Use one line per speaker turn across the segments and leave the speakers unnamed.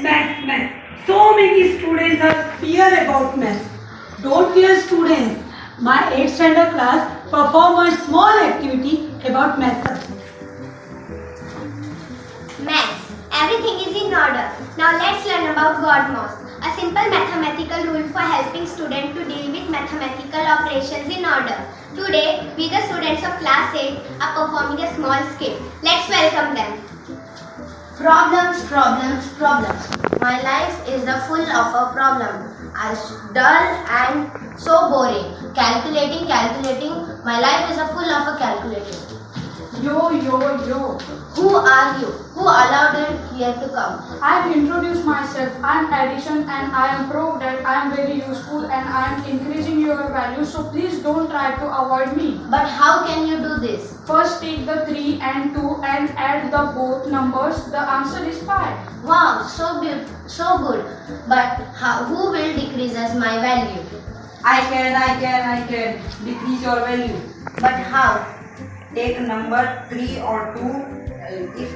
Maths. So many students are fear about maths. Don't fear, students. My 8th standard class perform a small activity about maths subject.
Maths. Everything is in order. Now let's learn about Godmos, a simple mathematical rule for helping students to deal with mathematical operations in order. Today, we the students of class 8 are performing a small skit. Let's welcome them.
Problems. My life is full of a problem. As dull and so boring. Calculating. My life is full of a calculating.
Yo.
Who are you? Who allowed you here to come?
I've introduced myself. I'm addition and I am proved that I am very useful and I am increasing your value. So please don't try to avoid me.
But how can you do this?
First take the 3 and 2 and add the both numbers. The answer is 5.
Wow, so good. But who will decrease as my value?
I can decrease your value.
But how?
Take number 3 or 2. If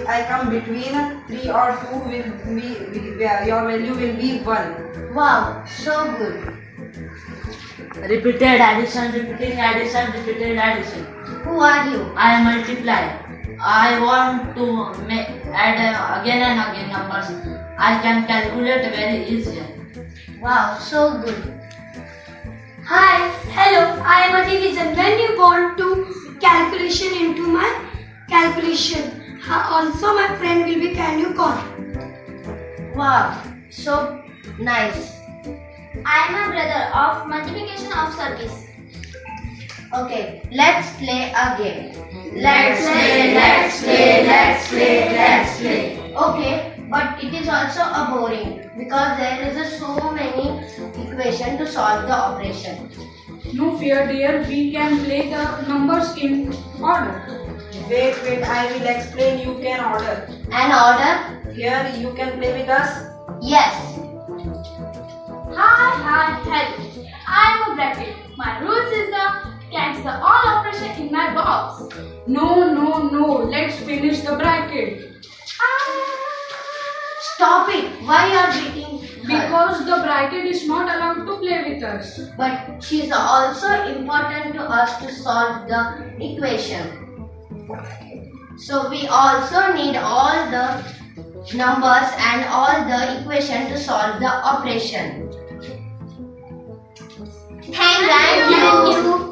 I come between 3 or 2, your value will be 1.
Wow, so good.
Repeated addition.
Who are you?
I multiply. I want to add again and again numbers. I can calculate very easily.
Wow, so good.
Hi, hello, I am a division. When you want to calculation into my calculation, also my friend will be, can you call?
Wow, so nice.
I am a brother of multiplication of service.
Okay, let's play a game.
Let's play.
Okay, but it is also a boring because there is so many equations to solve the operation.
No fear, dear. We can play the numbers in order.
Wait, I will explain. You can order.
An order?
Here you can play with us.
Yes.
Hi, hello. I am a bracket. My rules is the catch the all operation in my box.
No. Let's finish the bracket.
Stop it. Why you are beating her?
Because the bracket is not allowed to play with us.
But she is also important to us to solve the equation. So we also need all the numbers and all the equation to solve the operation.
Thank you.